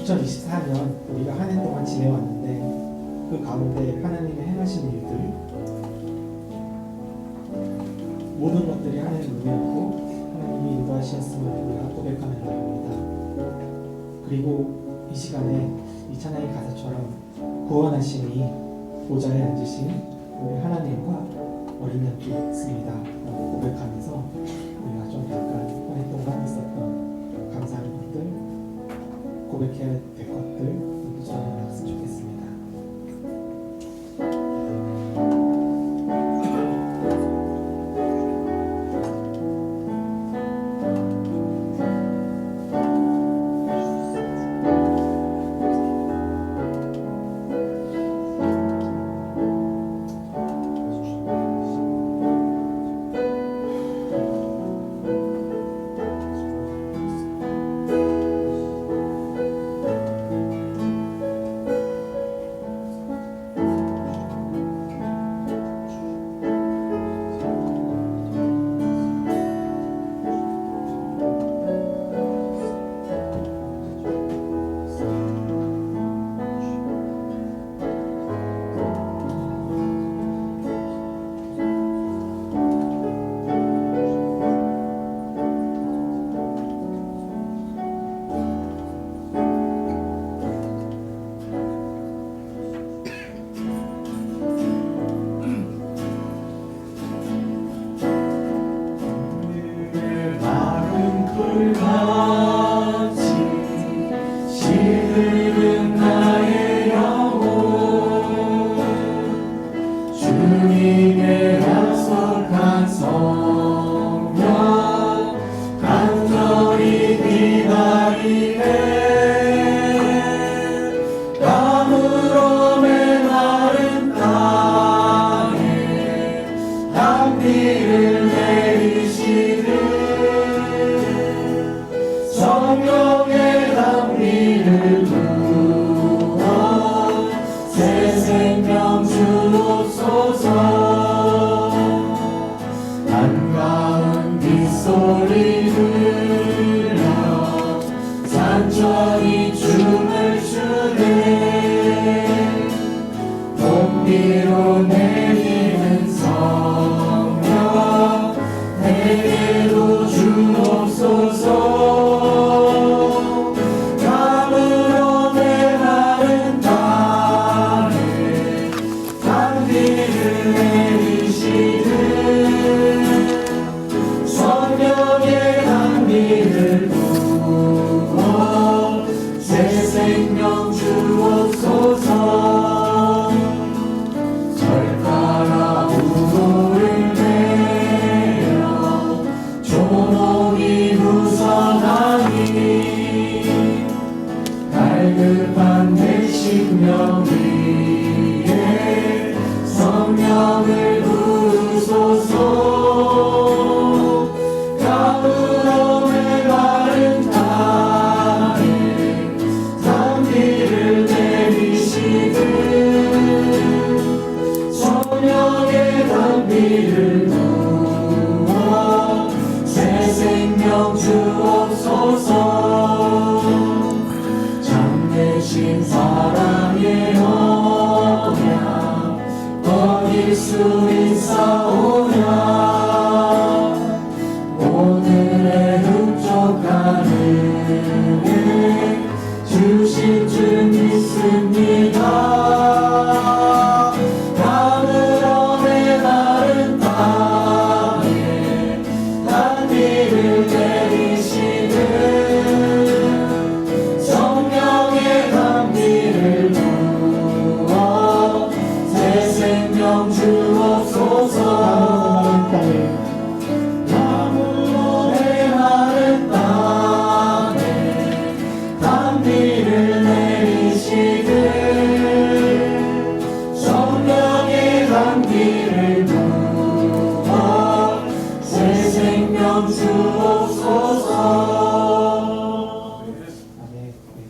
2024년 우리가 한 해 동안 지내왔는데 그 가운데 하나님의 행하신 일들, 모든 것들이 하나님의 은혜였고 하나님이 인도하셨음을 우리가 고백하는 날입니다. 그리고 이 시간에 이 찬양의 가사처럼 구원하시니 보좌에 앉으신 우리 하나님과 어린 양이 있습니다 라고 고백하면서 우리가 좀 약간 한 해 동안 있었던 감사한 것들, 고백해야 될 것들 모두 전해놨으면 좋겠습니다.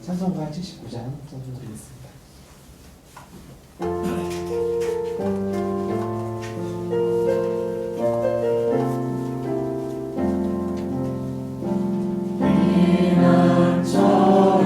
찬송가 79장 전해드리겠습니다. 이는 저희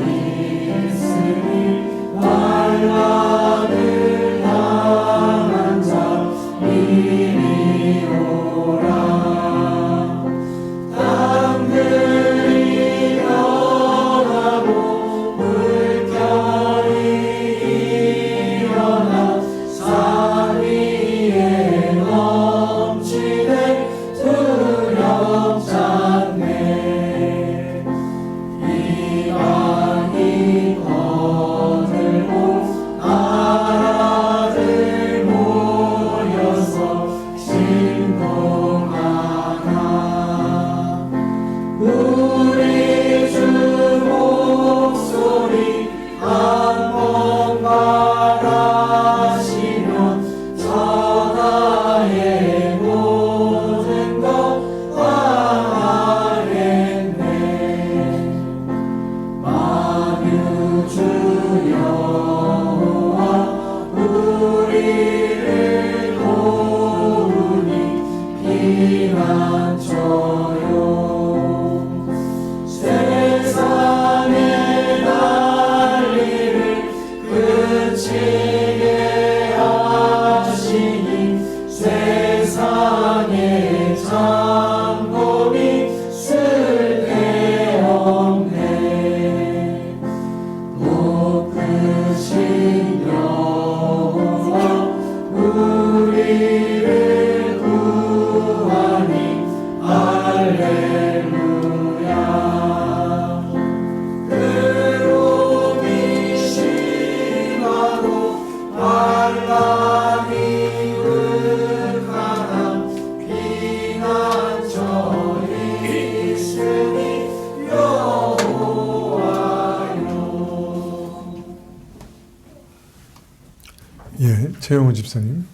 예, 최영호 집사님,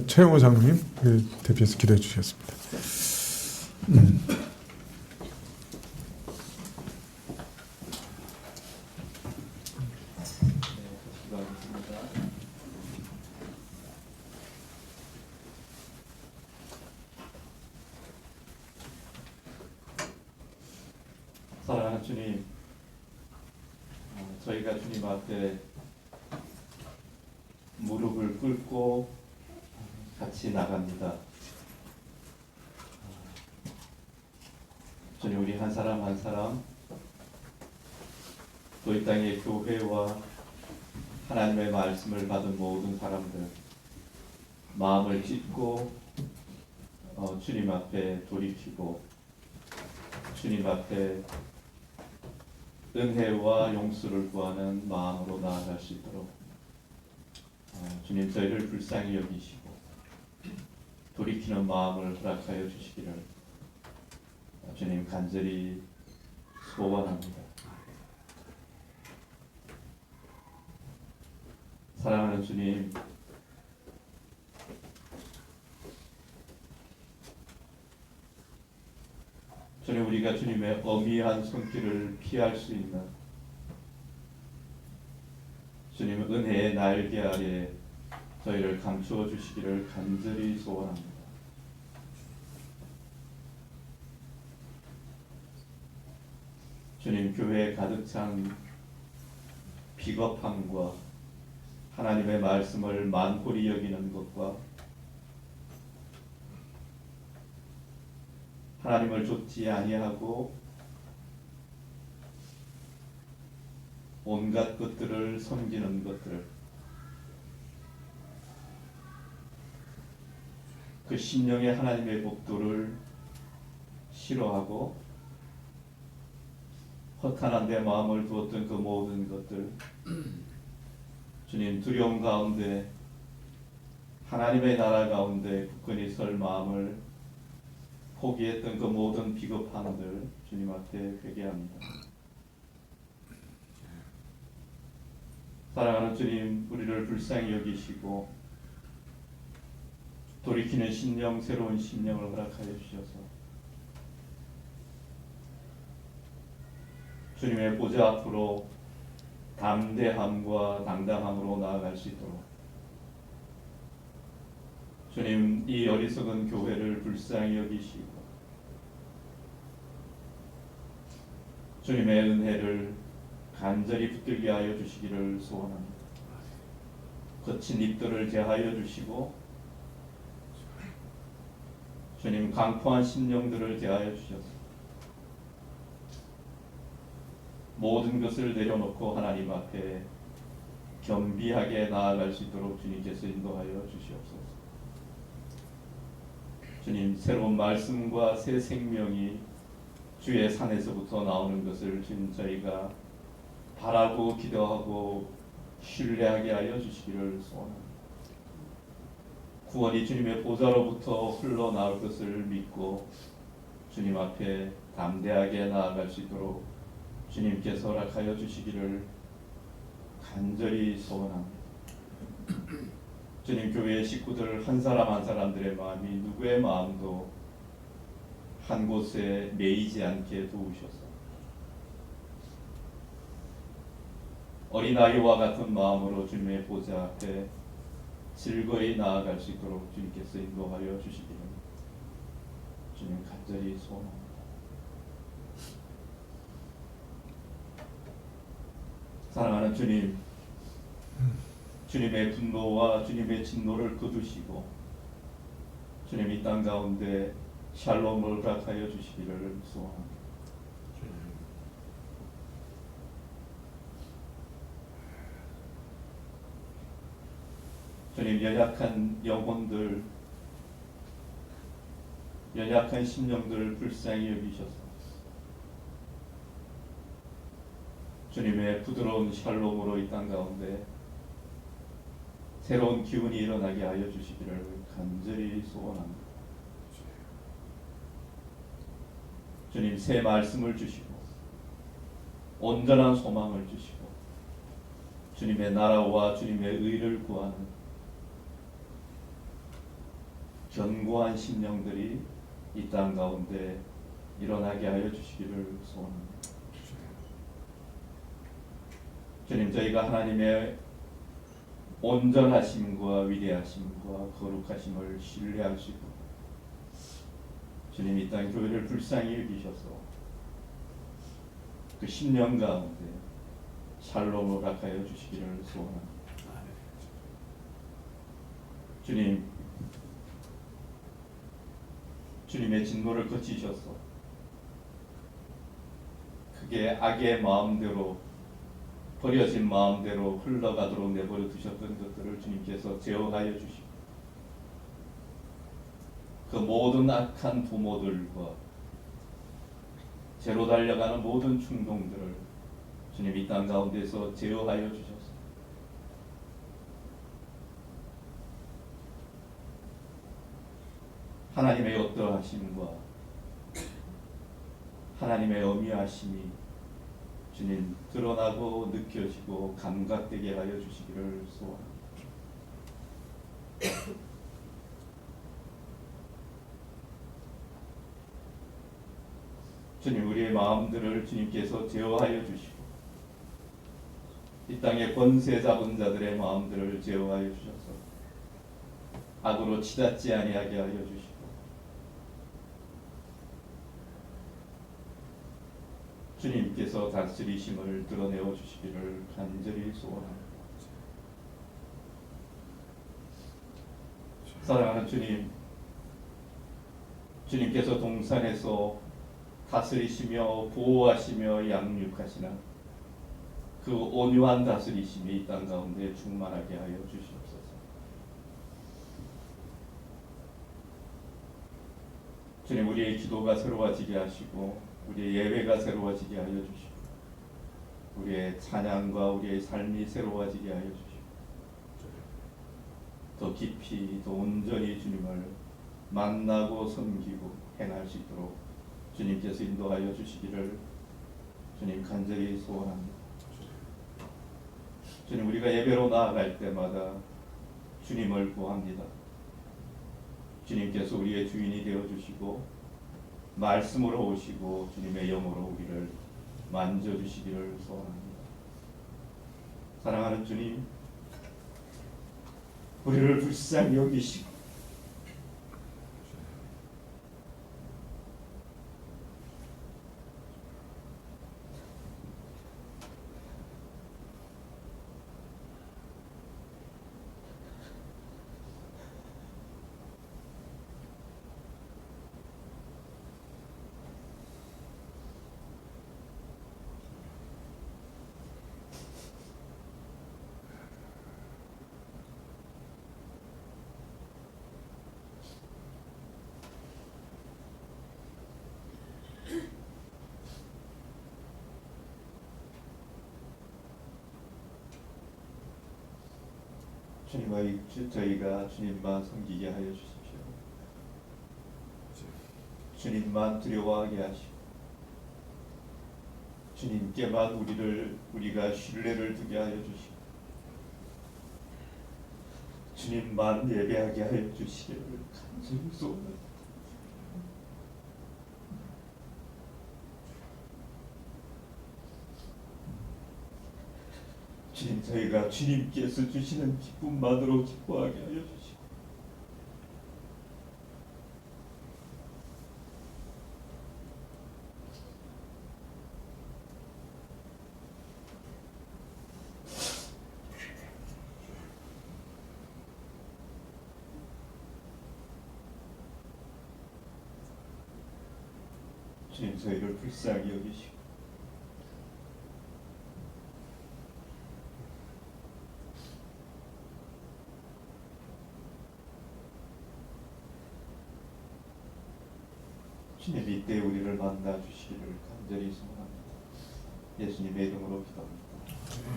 최영호 장로님 대표해서 기도해 주시겠습니다. 사랑하는 주님, 저희가 주님 앞에 무릎을 꿇고 같이 나갑니다. 주님, 우리 한 사람 한 사람 또 이 땅의 교회와 하나님의 말씀을 받은 모든 사람들 마음을 찢고 주님 앞에 돌이키고 주님 앞에 은혜와 용서를 구하는 마음으로 나아갈 수 있도록 주님 저희를 불쌍히 여기시고 돌이키는 마음을 허락하여 주시기를 주님 간절히 소원합니다. 사랑하는 주님, 주님 우리가 주님의 엄미한 손길을 피할 수 있는 주님의 은혜의 날개 아래 저희를 감추어 주시기를 간절히 소원합니다. 주님, 교회에 가득 찬 비겁함과 하나님의 말씀을 만홀히 여기는 것과 하나님을 좇지 아니하고 온갖 것들을 섬기는 것들, 그 심령의 하나님의 법도를 싫어하고 허탄한 데 마음을 두었던 그 모든 것들, 주님 두려움 가운데 하나님의 나라 가운데 굳건히 설 마음을 포기했던 그 모든 비겁함들 주님 앞에 회개합니다. 사랑하는 주님, 우리를 불쌍히 여기시고 돌이키는 심령, 새로운 심령을 허락하여 주셔서 주님의 보좌 앞으로 담대함과 당당함으로 나아갈 수 있도록 주님, 이 어리석은 교회를 불쌍히 여기시고 주님의 은혜를 간절히 붙들게 하여 주시기를 소원합니다. 거친 입들을 제하여 주시고 주님, 강포한 심령들을 제하여 주셔서 모든 것을 내려놓고 하나님 앞에 겸비하게 나아갈 수 있도록 주님께서 인도하여 주시옵소서. 주님, 새로운 말씀과 새 생명이 주의 산에서부터 나오는 것을 주님 저희가 바라고 기도하고 신뢰하게 하여 주시기를 소원합니다. 구원이 주님의 보좌로부터 흘러나올 것을 믿고 주님 앞에 담대하게 나아갈 수 있도록 주님께서 허락하여 주시기를 간절히 소원합니다. 주님, 교회의 식구들 한 사람 한 사람들의 마음이 누구의 마음도 한 곳에 매이지 않게 도우셔서 어린아이와 같은 마음으로 주님의 보좌 앞에 즐거이 나아갈 수 있도록 주님께서 인도하여 주시기를 주님 간절히 소원합니다. 사랑하는 주님, 주님의 분노와 주님의 진노를 거두시고 주님 이 땅 가운데 샬롬을 허락하여 주시기를 소원합니다. 주님, 연약한 영혼들, 연약한 심령들을 불쌍히 여기셔서 주님의 부드러운 샬롬으로 이 땅 가운데 새로운 기운이 일어나게 하여 주시기를 간절히 소원합니다. 주님, 새 말씀을 주시고 온전한 소망을 주시고 주님의 나라와 주님의 의를 구하는 견고한 심령들이 이 땅 가운데 일어나게 하여 주시기를 소원합니다. 주님, 저희가 하나님의 온전하심과 위대하심과 거룩하심을 신뢰할 수 있도록 주님 이 땅 교회를 불쌍히 여기셔서 그 심령 가운데 샬롬을 허락하여 주시기를 소원합니다. 주님, 주님의 진노를 거치셔서 그게 악의 마음대로 버려진 마음대로 흘러가도록 내버려 두셨던 것들을 주님께서 제어하여 주시고 그 모든 악한 부모들과 죄로 달려가는 모든 충동들을 주님 이 땅 가운데서 제어하여 주셨습니다. 하나님의 어떠하심과 하나님의 엄미하심이 주님 드러나고 느껴지고 감각되게 하여 주시기를 소원합니다. 주님, 우리의 마음들을 주님께서 제어하여 주시고 이 땅의 권세 잡은 자들의 마음들을 제어하여 주셔서 악으로 치닫지 아니하게 하여 주시고 주님께서 다스리심을 드러내어 주시기를 간절히 소원합니다. 사랑하는 주님, 주님께서 동산에서 다스리시며 보호하시며 양육하시는 그 온유한 다스리심이 이 땅 가운데 충만하게 하여 주시옵소서. 주님, 우리의 기도가 새로워지게 하시고 우리의 예배가 새로워지게 하여 주시고 우리의 찬양과 우리의 삶이 새로워지게 하여 주시고 더 깊이 더 온전히 주님을 만나고 섬기고 행할 수 있도록 주님께서 인도하여 주시기를 주님 간절히 소원합니다. 주님, 우리가 예배로 나아갈 때마다 주님을 구합니다. 주님께서 우리의 주인이 되어주시고 말씀으로 오시고 주님의 영으로 우리를 만져주시기를 소원합니다. 사랑하는 주님, 우리를 불쌍히 여기시고 저희가 주님만 섬기게 하여 주십시오. 주님만 두려워하게 하시고 주님께만 우리가 신뢰를 두게 하여 주시고 주님만 예배하게 하여 주시기를 간절히 소원합니다. 주님, 저희가 주님께서 주시는 기쁨만으로 기뻐하게 하여 주시고 주님, 저희를 불쌍히 여기시고 주님, 이때 우리를 만나 주시기를 간절히 소원합니다. 예수님의 이름으로 기도합니다.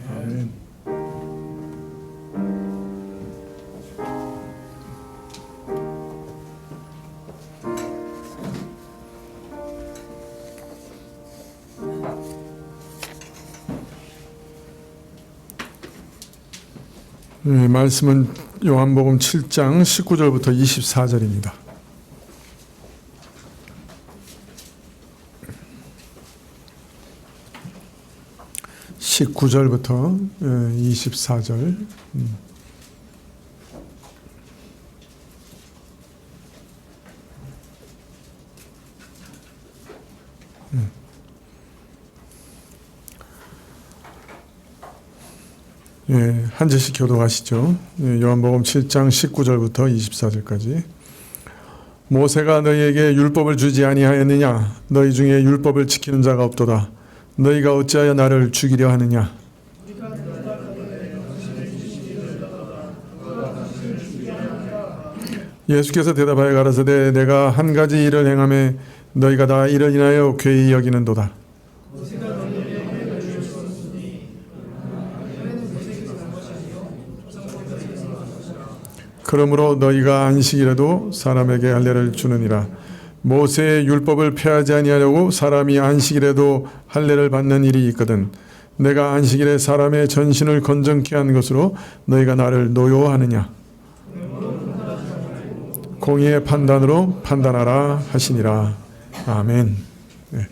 아멘. 말씀은 요한복음 7장 19절부터 24절입니다. (19절부터) 24절. 한 절씩 교독하시죠. 요한복음 7장 19절부터 24절까지. 모세가 너희에게 율법을 주지 아니하였느냐? 너희 중에 율법을 지키는 자가 없도다. 너희가 어찌하여 나를 죽이려 하느냐? 예수께서 대답하여 가라사대 내가 한 가지 일을 행하매 너희가 다 이를 인하여 괴히 여기는도다. 그러므로 너희가 안식일에도 사람에게 할례를 주느니라. 모세의 율법을 폐하지 아니하려고 사람이 안식일에도 할례를 받는 일이 있거든. 내가 안식일에 사람의 전신을 건정케 한 것으로 너희가 나를 노여워하느냐? 공의의 판단으로 판단하라 하시니라. 아멘. 네.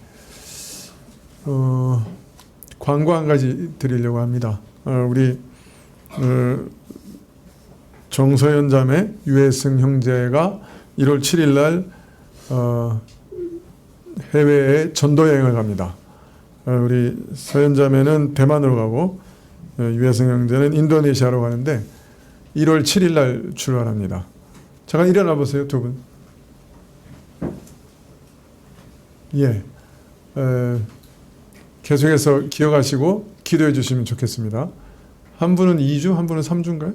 광고 한 가지 드리려고 합니다. 우리 정서연 자매, 유혜승 형제가 1월 7일 날 해외에 전도 여행을 갑니다. 우리 서연 자매는 대만으로 가고 유혜승 형제는 인도네시아로 가는데 1월 7일 날 출발합니다. 잠깐 일어나 보세요, 두 분. 예, 계속해서 기억하시고 기도해 주시면 좋겠습니다. 한 분은 2주, 한 분은 3주인가요?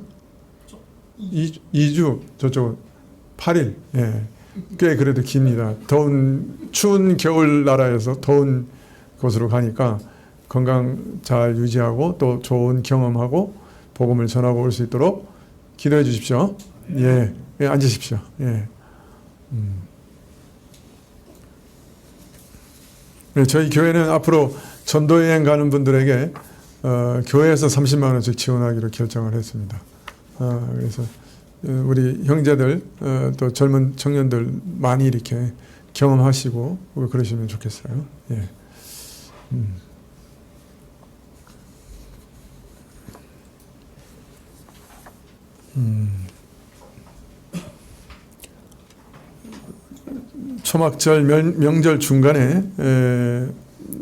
2주, 저쪽은 8일. 예, 꽤 그래도 깁니다. 추운 겨울 나라에서 더운 곳으로 가니까 건강 잘 유지하고 또 좋은 경험하고 복음을 전하고 올 수 있도록 기도해 주십시오. 예, 앉으십시오. 예. 네, 저희 교회는 앞으로 전도여행 가는 분들에게 교회에서 30만 원씩 지원하기로 결정을 했습니다. 그래서 우리 형제들 또 젊은 청년들 많이 이렇게 경험하시고 그러시면 좋겠어요. 예. 초막절 명절 중간에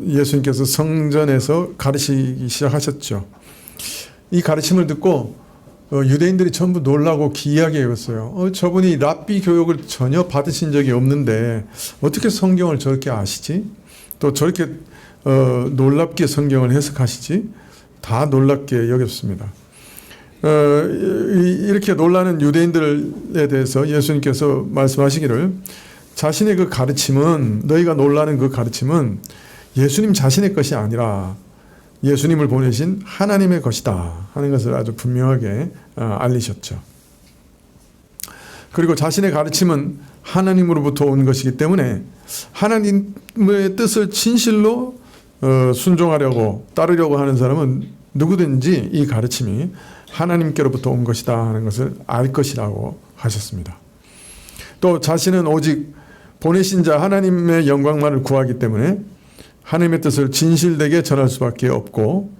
예수님께서 성전에서 가르치기 시작하셨죠. 이 가르침을 듣고 유대인들이 전부 놀라고 기이하게 여겼어요. 저분이 랍비 교육을 전혀 받으신 적이 없는데 어떻게 성경을 저렇게 아시지? 또 저렇게 놀랍게 성경을 해석하시지? 다 놀랍게 여겼습니다. 이렇게 놀라는 유대인들에 대해서 예수님께서 말씀하시기를 자신의 그 가르침은, 너희가 놀라는 그 가르침은 예수님 자신의 것이 아니라 예수님을 보내신 하나님의 것이다 하는 것을 아주 분명하게 알리셨죠. 그리고 자신의 가르침은 하나님으로부터 온 것이기 때문에 하나님의 뜻을 진실로 순종하려고 따르려고 하는 사람은 누구든지 이 가르침이 하나님께로부터 온 것이다 하는 것을 알 것이라고 하셨습니다. 또 자신은 오직 보내신 자 하나님의 영광만을 구하기 때문에 하나님의 뜻을 진실되게 전할 수밖에 없고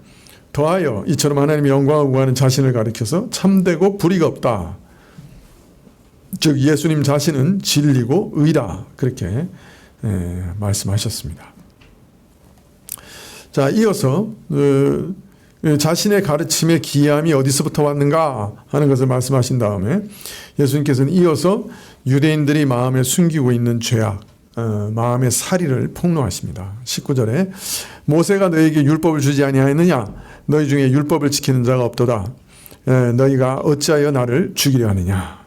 더하여 이처럼 하나님의 영광을 구하는 자신을 가리켜서 참되고 불의가 없다. 즉 예수님 자신은 진리고 의다. 그렇게 말씀하셨습니다. 자, 이어서 자신의 가르침의 기이함이 어디서부터 왔는가 하는 것을 말씀하신 다음에 예수님께서는 이어서 유대인들이 마음에 숨기고 있는 죄악, 마음의 살의를 폭로하십니다. 19절에 모세가 너에게 율법을 주지 아니하였느냐? 너희 중에 율법을 지키는 자가 없도다. 너희가 어찌하여 나를 죽이려 하느냐?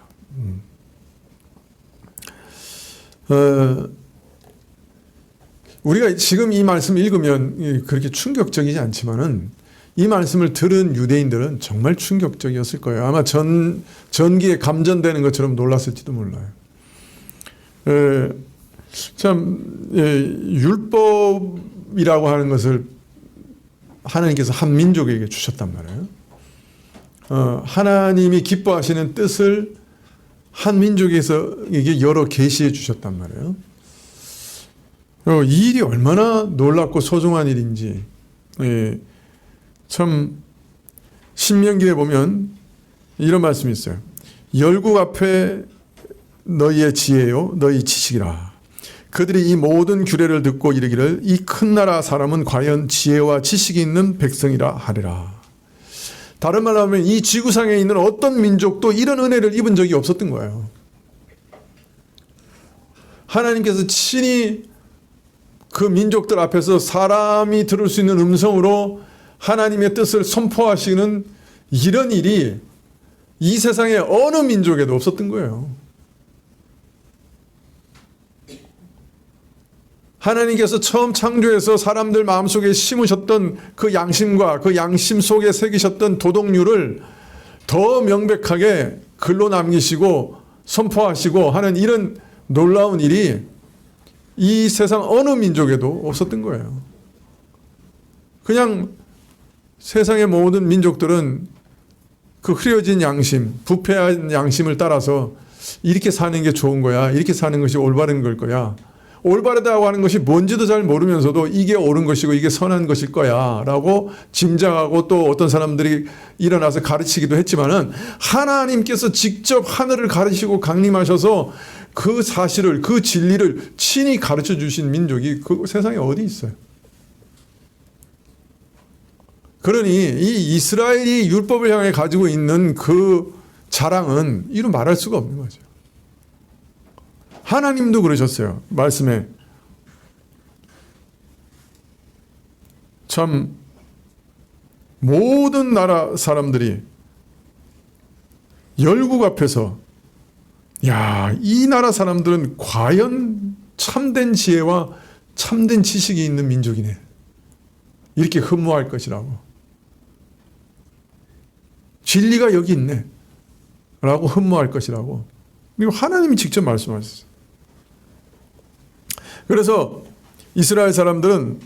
우리가 지금 이 말씀을 읽으면 그렇게 충격적이지 않지만은 이 말씀을 들은 유대인들은 정말 충격적이었을 거예요. 아마 전기에 감전되는 것처럼 놀랐을지도 몰라요. 참 율법이라고 하는 것을 하나님께서 한 민족에게 주셨단 말이에요. 하나님이 기뻐하시는 뜻을 한 민족에게 여러 계시해 주셨단 말이에요. 이 일이 얼마나 놀랍고 소중한 일인지 참 신명기에 보면 이런 말씀이 있어요. 열국 앞에 너희의 지혜요 너희 지식이라. 그들이 이 모든 규례를 듣고 이르기를 이 큰 나라 사람은 과연 지혜와 지식이 있는 백성이라 하리라. 다른 말로 하면 이 지구상에 있는 어떤 민족도 이런 은혜를 입은 적이 없었던 거예요. 하나님께서 친히 그 민족들 앞에서 사람이 들을 수 있는 음성으로 하나님의 뜻을 선포하시는 이런 일이 이 세상에 어느 민족에도 없었던 거예요. 하나님께서 처음 창조해서 사람들 마음속에 심으셨던 그 양심과 그 양심 속에 새기셨던 도덕률을 더 명백하게 글로 남기시고 선포하시고 하는 이런 놀라운 일이 이 세상 어느 민족에도 없었던 거예요. 그냥 세상의 모든 민족들은 그 흐려진 양심, 부패한 양심을 따라서 이렇게 사는 게 좋은 거야. 이렇게 사는 것이 올바른 걸 거야. 올바르다고 하는 것이 뭔지도 잘 모르면서도 이게 옳은 것이고 이게 선한 것일 거야 라고 짐작하고 또 어떤 사람들이 일어나서 가르치기도 했지만은 하나님께서 직접 하늘을 가르치고 강림하셔서 그 사실을 그 진리를 친히 가르쳐 주신 민족이 그 세상에 어디 있어요? 그러니 이 이스라엘이 율법을 향해 가지고 있는 그 자랑은 이루 말할 수가 없는 거죠. 하나님도 그러셨어요. 말씀에 참 모든 나라 사람들이 열국 앞에서 야, 이 나라 사람들은 과연 참된 지혜와 참된 지식이 있는 민족이네. 이렇게 흠모할 것이라고. 진리가 여기 있네. 라고 흠모할 것이라고. 그리고 하나님이 직접 말씀하셨어요. 그래서 이스라엘 사람들은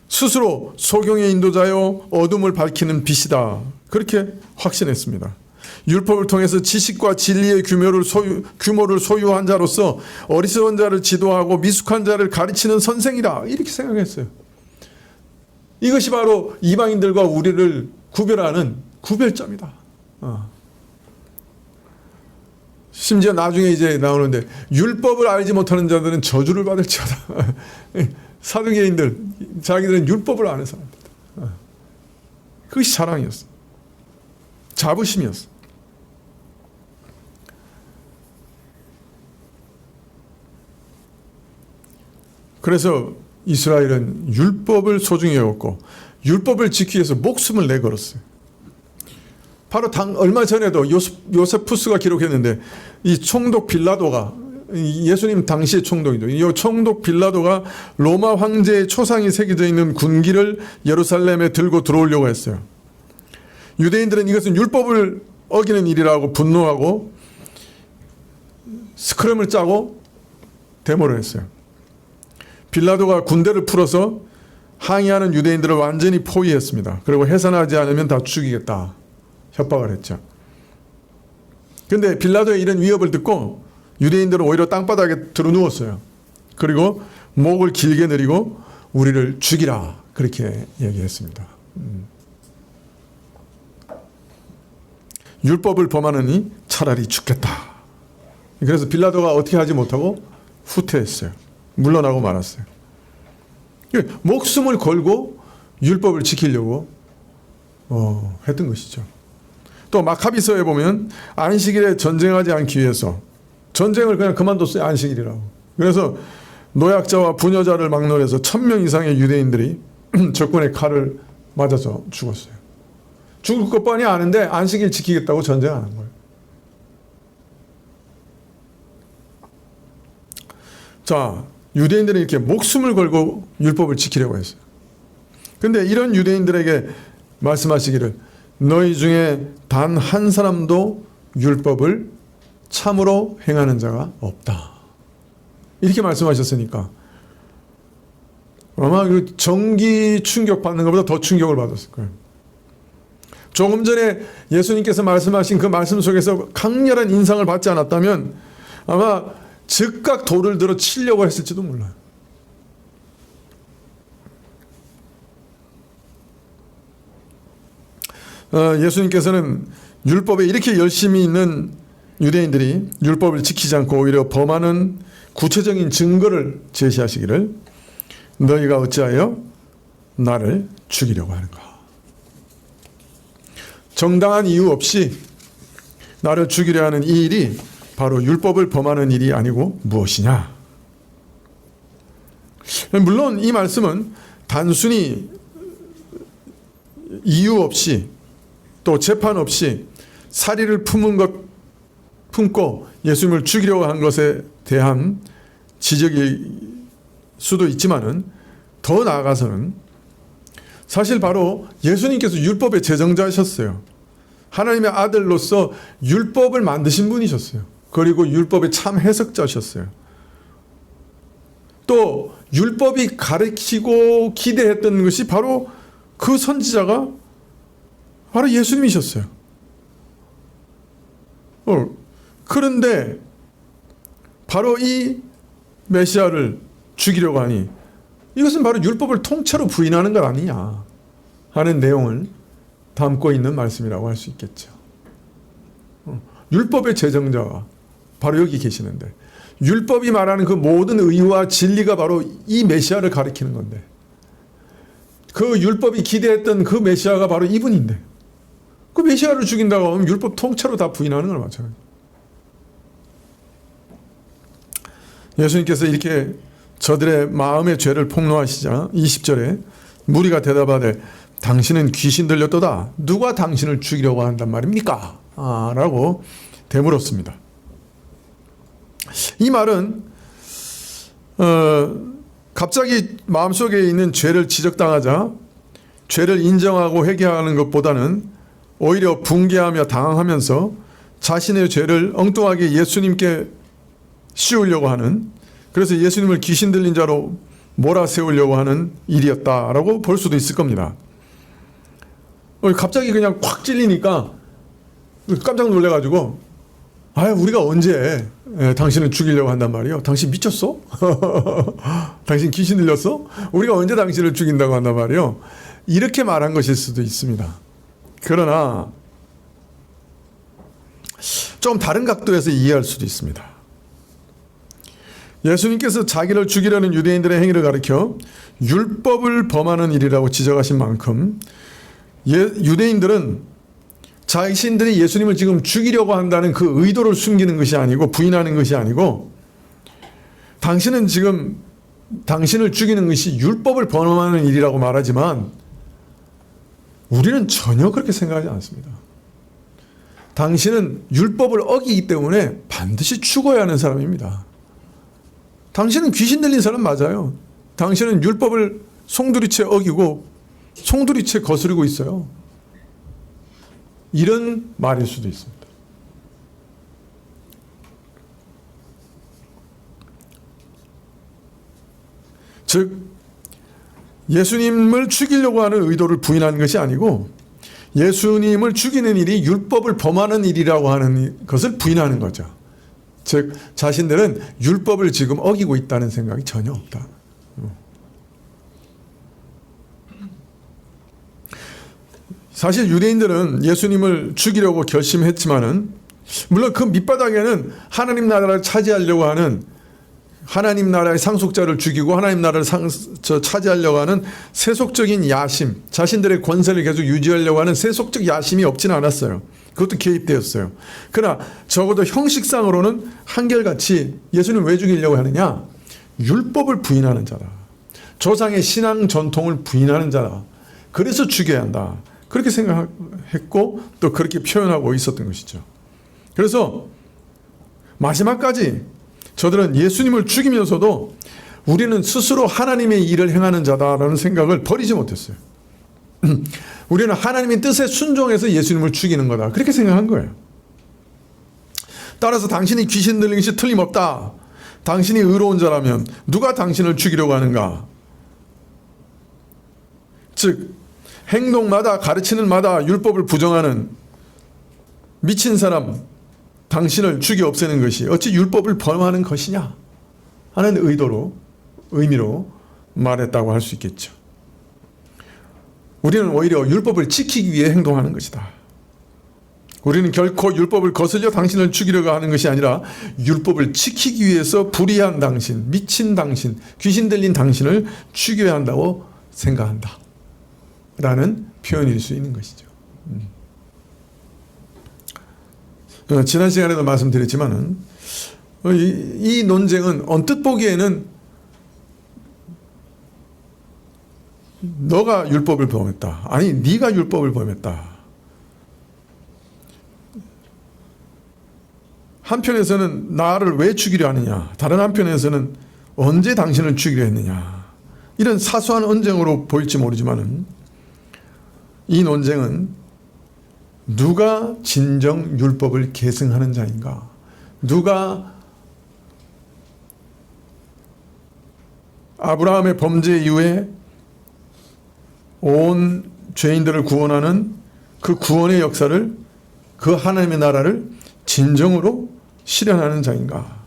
스스로 소경의 인도자요 어둠을 밝히는 빛이다. 그렇게 확신했습니다. 율법을 통해서 지식과 진리의 규모를 소유한 자로서 어리석은 자를 지도하고 미숙한 자를 가르치는 선생이다. 이렇게 생각했어요. 이것이 바로 이방인들과 우리를 구별하는 구별점이다. 심지어 나중에 이제 나오는데 율법을 알지 못하는 자들은 저주를 받을지어다. 사두개인들 자기들은 율법을 아는 사람들. 그것이 자랑이었어. 자부심이었어. 그래서 이스라엘은 율법을 소중히 여겼고 율법을 지키기 위해서 목숨을 내걸었어요. 바로 얼마 전에도 요세푸스가 기록했는데 이 총독 빌라도가 예수님 당시의 총독이죠. 이 총독 빌라도가 로마 황제의 초상이 새겨져 있는 군기를 예루살렘에 들고 들어오려고 했어요. 유대인들은 이것은 율법을 어기는 일이라고 분노하고 스크럼을 짜고 데모를 했어요. 빌라도가 군대를 풀어서 항의하는 유대인들을 완전히 포위했습니다. 그리고 해산하지 않으면 다 죽이겠다. 협박을 했죠. 그런데 빌라도의 이런 위협을 듣고 유대인들은 오히려 땅바닥에 드러누웠어요. 그리고 목을 길게 내리고 우리를 죽이라 그렇게 얘기했습니다. 율법을 범하느니 차라리 죽겠다. 그래서 빌라도가 어떻게 하지 못하고 후퇴했어요. 물러나고 말았어요. 목숨을 걸고 율법을 지키려고 했던 것이죠. 또 마카비서에 보면 안식일에 전쟁하지 않기 위해서 전쟁을 그냥 그만뒀어요. 안식일이라고. 그래서 노약자와 부녀자를 막론해서 1000명 이상의 유대인들이 적군의 칼을 맞아서 죽었어요. 죽을 것 뻔히 아는데 안식일 지키겠다고 전쟁하는 거예요. 자, 유대인들은 이렇게 목숨을 걸고 율법을 지키려고 했어요. 근데 이런 유대인들에게 말씀하시기를 너희 중에 단 한 사람도 율법을 참으로 행하는 자가 없다. 이렇게 말씀하셨으니까 아마 그 전기 충격 받는 것보다 더 충격을 받았을 거예요. 조금 전에 예수님께서 말씀하신 그 말씀 속에서 강렬한 인상을 받지 않았다면 아마 즉각 돌을 들어 치려고 했을지도 몰라요. 예수님께서는 율법에 이렇게 열심히 있는 유대인들이 율법을 지키지 않고 오히려 범하는 구체적인 증거를 제시하시기를 너희가 어찌하여 나를 죽이려고 하는가. 정당한 이유 없이 나를 죽이려 하는 이 일이 바로 율법을 범하는 일이 아니고 무엇이냐. 물론 이 말씀은 단순히 이유 없이 또 재판 없이 사리를 품고 예수님을 죽이려고 한 것에 대한 지적일 수도 있지만은 더 나아가서는 사실 바로 예수님께서 율법의 제정자셨어요. 하나님의 아들로서 율법을 만드신 분이셨어요. 그리고 율법의 참 해석자셨어요. 또 율법이 가르치고 기대했던 것이 바로 그 선지자가 바로 예수님이셨어요. 그런데 바로 이 메시아를 죽이려고 하니 이것은 바로 율법을 통째로 부인하는 것 아니냐 하는 내용을 담고 있는 말씀이라고 할 수 있겠죠. 율법의 제정자가 바로 여기 계시는데 율법이 말하는 그 모든 의와 진리가 바로 이 메시아를 가리키는 건데 그 율법이 기대했던 그 메시아가 바로 이분인데 그 메시아를 죽인다고 하면 율법 통째로 다 부인하는 걸 마찬가지예요. 예수님께서 이렇게 저들의 마음의 죄를 폭로하시자 20절에 무리가 대답하되 당신은 귀신 들렸도다. 누가 당신을 죽이려고 한단 말입니까? 라고 되물었습니다. 이 말은 갑자기 마음속에 있는 죄를 지적당하자 죄를 인정하고 회개하는 것보다는 오히려 붕괴하며 당황하면서 자신의 죄를 엉뚱하게 예수님께 씌우려고 하는, 그래서 예수님을 귀신 들린 자로 몰아세우려고 하는 일이었다라고 볼 수도 있을 겁니다. 갑자기 그냥 확 찔리니까 깜짝 놀래가지고 우리가 언제 당신을 죽이려고 한단 말이에요? 당신 미쳤어? 당신 귀신 들렸어? 우리가 언제 당신을 죽인다고 한단 말이에요? 이렇게 말한 것일 수도 있습니다. 그러나 좀 다른 각도에서 이해할 수도 있습니다. 예수님께서 자기를 죽이려는 유대인들의 행위를 가리켜 율법을 범하는 일이라고 지적하신 만큼 유대인들은 자신들이 예수님을 지금 죽이려고 한다는 그 의도를 숨기는 것이 아니고 부인하는 것이 아니고 당신은 지금 당신을 죽이는 것이 율법을 범하는 일이라고 말하지만 우리는 전혀 그렇게 생각하지 않습니다. 당신은 율법을 어기기 때문에 반드시 죽어야 하는 사람입니다. 당신은 귀신 들린 사람 맞아요. 당신은 율법을 송두리째 어기고 송두리째 거스르고 있어요. 이런 말일 수도 있습니다. 즉 예수님을 죽이려고 하는 의도를 부인하는 것이 아니고 예수님을 죽이는 일이 율법을 범하는 일이라고 하는 것을 부인하는 거죠. 즉 자신들은 율법을 지금 어기고 있다는 생각이 전혀 없다. 사실 유대인들은 예수님을 죽이려고 결심했지만은 물론 그 밑바닥에는 하나님 나라를 차지하려고 하는, 하나님 나라의 상속자를 죽이고 하나님 나라를 차지하려고 하는 세속적인 야심, 자신들의 권세를 계속 유지하려고 하는 세속적 야심이 없지는 않았어요. 그것도 개입되었어요. 그러나 적어도 형식상으로는 한결같이 예수님 왜 죽이려고 하느냐? 율법을 부인하는 자다. 조상의 신앙 전통을 부인하는 자다. 그래서 죽여야 한다. 그렇게 생각했고 또 그렇게 표현하고 있었던 것이죠. 그래서 마지막까지 저들은 예수님을 죽이면서도 우리는 스스로 하나님의 일을 행하는 자다라는 생각을 버리지 못했어요. 우리는 하나님의 뜻에 순종해서 예수님을 죽이는 거다. 그렇게 생각한 거예요. 따라서 당신이 귀신 들린 것이 틀림없다. 당신이 의로운 자라면 누가 당신을 죽이려고 하는가? 즉 행동마다, 가르치는 마다 율법을 부정하는 미친 사람 당신을 죽여 없애는 것이 어찌 율법을 범하는 것이냐 하는 의미로 말했다고 할 수 있겠죠. 우리는 오히려 율법을 지키기 위해 행동하는 것이다. 우리는 결코 율법을 거슬려 당신을 죽이려고 하는 것이 아니라 율법을 지키기 위해서 불의한 당신, 미친 당신, 귀신 들린 당신을 죽여야 한다고 생각한다 라는 표현일 수 있는 것이죠. 지난 시간에도 말씀드렸지만은 이 논쟁은 언뜻 보기에는 너가 율법을 범했다. 아니 네가 율법을 범했다. 한편에서는 나를 왜 죽이려 하느냐. 다른 한편에서는 언제 당신을 죽이려 했느냐. 이런 사소한 언쟁으로 보일지 모르지만은 이 논쟁은 누가 진정 율법을 계승하는 자인가? 누가 아브라함의 범죄 이후에 온 죄인들을 구원하는 그 구원의 역사를, 그 하나님의 나라를 진정으로 실현하는 자인가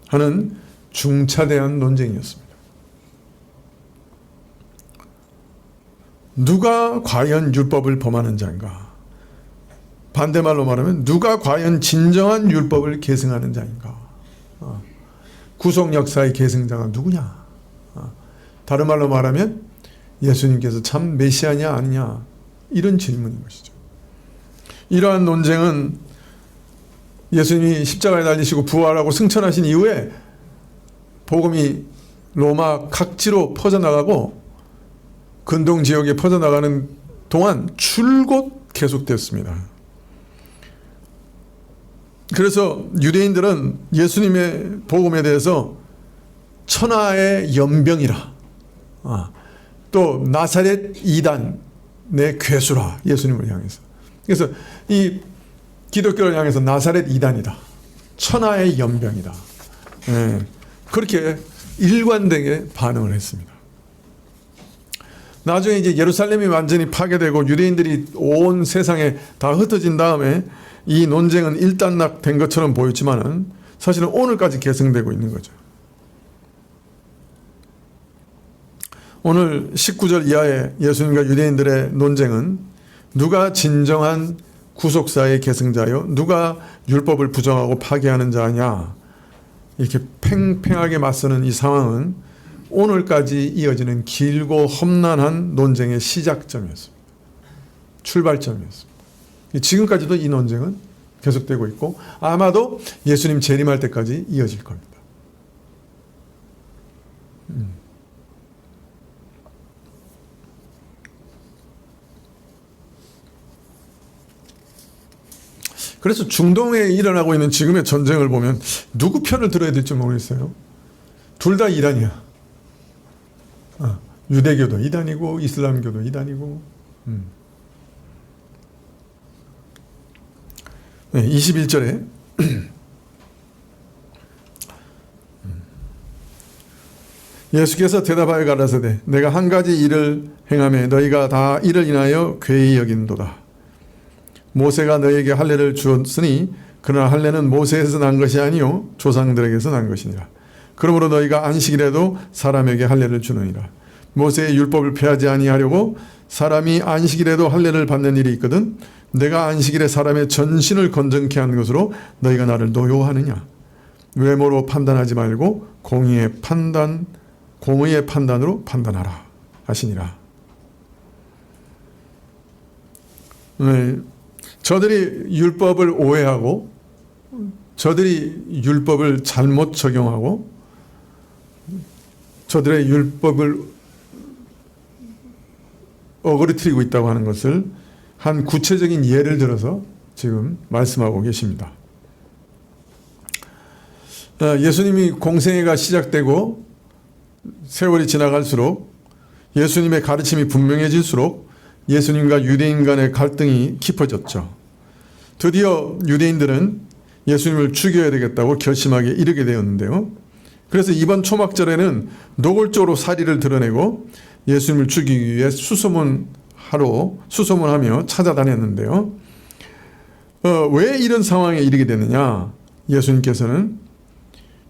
하는 중차대한 논쟁이었습니다. 누가 과연 율법을 범하는 자인가? 반대말로 말하면 누가 과연 진정한 율법을 계승하는 자인가? 구속 역사의 계승자가 누구냐? 다른 말로 말하면 예수님께서 참 메시아냐 아니냐? 이런 질문인 것이죠. 이러한 논쟁은 예수님이 십자가에 달리시고 부활하고 승천하신 이후에 복음이 로마 각지로 퍼져나가고 근동 지역에 퍼져나가는 동안 줄곧 계속되었습니다. 그래서 유대인들은 예수님의 복음에 대해서 천하의 연병이라, 또 나사렛 이단의 괴수라, 예수님을 향해서. 그래서 이 기독교를 향해서 나사렛 이단이다, 천하의 연병이다, 그렇게 일관되게 반응을 했습니다. 나중에 이제 예루살렘이 완전히 파괴되고 유대인들이 온 세상에 다 흩어진 다음에 이 논쟁은 일단락된 것처럼 보였지만은 사실은 오늘까지 계승되고 있는 거죠. 오늘 19절 이하의 예수님과 유대인들의 논쟁은 누가 진정한 구속사의 계승자요, 누가 율법을 부정하고 파괴하는 자냐, 이렇게 팽팽하게 맞서는 이 상황은 오늘까지 이어지는 길고 험난한 논쟁의 시작점이었습니다. 출발점이었습니다. 지금까지도 이 논쟁은 계속되고 있고 아마도 예수님 재림할 때까지 이어질 겁니다. 그래서 중동에 일어나고 있는 지금의 전쟁을 보면 누구 편을 들어야 될지 모르겠어요. 둘 다 이단이야. 유대교도 이단이고 이슬람교도 이단이고. 21절에 예수께서 대답하여 가라사대 내가 한 가지 일을 행하매 너희가 다 이를 인하여 괴히 여긴도다. 모세가 너희에게 할례를 주었으니 그러나 할례는 모세에서 난 것이 아니요 조상들에게서 난 것이니라. 그러므로 너희가 안식일에도 사람에게 할례를 주느니라. 모세의 율법을 폐하지 아니하려고 사람이 안식일에도 할례를 받는 일이 있거든 내가 안식일에 사람의 전신을 건전케 한 것으로 너희가 나를 노여워하느냐. 외모로 판단하지 말고 공의의 판단으로 판단하라 하시니라. 네, 저들이 율법을 오해하고 저들이 율법을 잘못 적용하고 저들의 율법을 어그러뜨리고 있다고 하는 것을 한 구체적인 예를 들어서 지금 말씀하고 계십니다. 예수님이 공생애가 시작되고 세월이 지나갈수록 예수님의 가르침이 분명해질수록 예수님과 유대인 간의 갈등이 깊어졌죠. 드디어 유대인들은 예수님을 죽여야 되겠다고 결심하게 이르게 되었는데요. 그래서 이번 초막절에는 노골적으로 사리를 드러내고 예수님을 죽이기 위해 수소문하며 찾아다녔는데요. 왜 이런 상황에 이르게 되느냐? 예수님께서는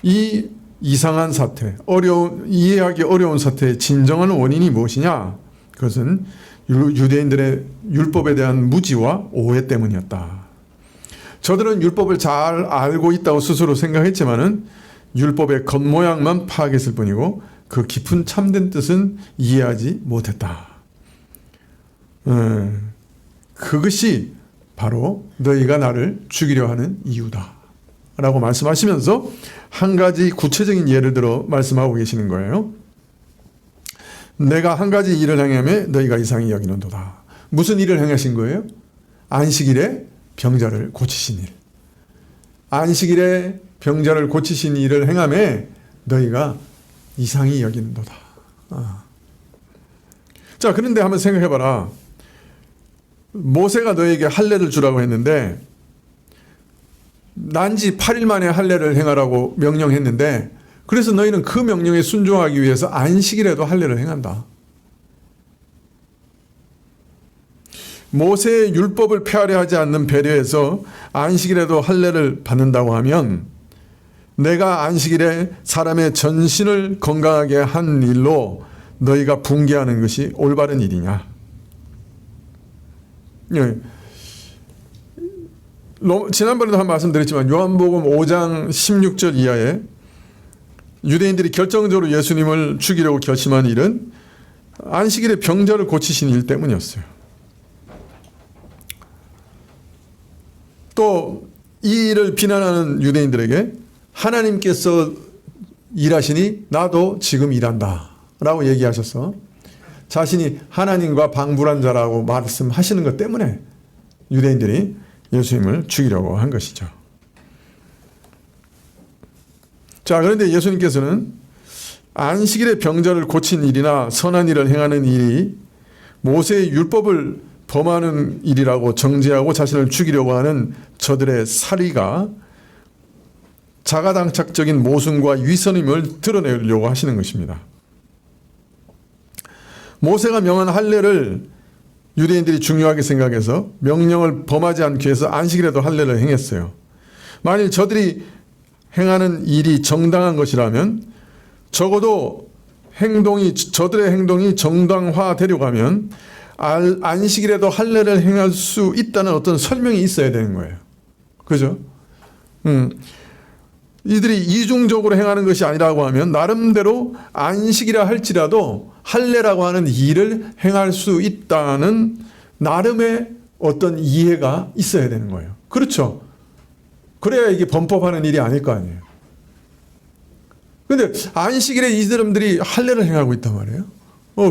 이 이상한 사태, 이해하기 어려운 사태의 진정한 원인이 무엇이냐? 그것은 유대인들의 율법에 대한 무지와 오해 때문이었다. 저들은 율법을 잘 알고 있다고 스스로 생각했지만은 율법의 겉모양만 파악했을 뿐이고 그 깊은 참된 뜻은 이해하지 못했다. 그것이 바로 너희가 나를 죽이려 하는 이유다 라고 말씀하시면서 한 가지 구체적인 예를 들어 말씀하고 계시는 거예요. 내가 한 가지 일을 행하며 너희가 이상히 여기는도다. 무슨 일을 행하신 거예요? 안식일에 병자를 고치신 일. 안식일에 병자를 고치신 일을 행하며 너희가 이상히 여기는도다. 자, 그런데 한번 생각해봐라. 모세가 너에게 할례를 주라고 했는데 난지 8일 만에 할례를 행하라고 명령했는데 그래서 너희는 그 명령에 순종하기 위해서 안식일에도 할례를 행한다. 모세의 율법을 폐하려 하지 않는 배려에서 안식일에도 할례를 받는다고 하면 내가 안식일에 사람의 전신을 건강하게 한 일로 너희가 붕괴하는 것이 올바른 일이냐. 지난번에도 한 말씀드렸지만 요한복음 5장 16절 이하에 유대인들이 결정적으로 예수님을 죽이려고 결심한 일은 안식일에 병자를 고치신 일 때문이었어요. 또 이 일을 비난하는 유대인들에게 하나님께서 일하시니 나도 지금 일한다 라고 얘기하셔서 자신이 하나님과 방불한 자라고 말씀하시는 것 때문에 유대인들이 예수님을 죽이려고 한 것이죠. 자, 그런데 예수님께서는 안식일에 병자를 고친 일이나 선한 일을 행하는 일이 모세의 율법을 범하는 일이라고 정죄하고 자신을 죽이려고 하는 저들의 사리가 자가당착적인 모순과 위선임을 드러내려고 하시는 것입니다. 모세가 명한 할례를 유대인들이 중요하게 생각해서 명령을 범하지 않기 위해서 안식일에도 할례를 행했어요. 만일 저들이 행하는 일이 정당한 것이라면 적어도 저들의 행동이 정당화되려고 하면 안식일에도 할례를 행할 수 있다는 어떤 설명이 있어야 되는 거예요. 그죠? 이들이 이중적으로 행하는 것이 아니라고 하면 나름대로 안식이라 할지라도 할례라고 하는 일을 행할 수 있다는 나름의 어떤 이해가 있어야 되는 거예요. 그렇죠? 그래야 이게 범법하는 일이 아닐 거 아니에요. 그런데 안식일에 이 사람들이 할례를 행하고 있단 말이에요.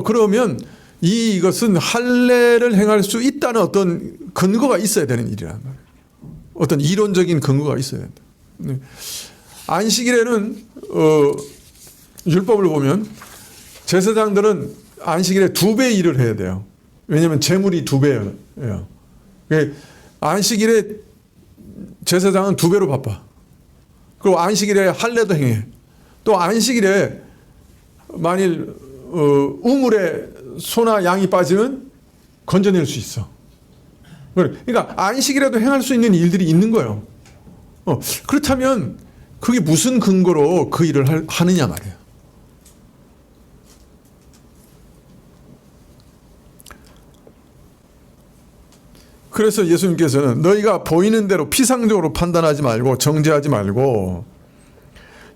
그러면 이것은 할례를 행할 수 있다는 어떤 근거가 있어야 되는 일이란 말이에요. 어떤 이론적인 근거가 있어야 된다. 네. 안식일에는 율법을 보면 제사장들은 안식일에 2배 일을 해야 돼요. 왜냐하면 재물이 2배예요. 안식일에 제사장은 2배로 바빠. 그리고 안식일에 할례도 행해. 또 안식일에 만일 우물에 소나 양이 빠지면 건져낼 수 있어. 그러니까 안식일에도 행할 수 있는 일들이 있는 거예요. 그렇다면 그게 무슨 근거로 그 일을 하느냐 말이에요. 그래서 예수님께서는 너희가 보이는 대로 피상적으로 판단하지 말고 정죄하지 말고,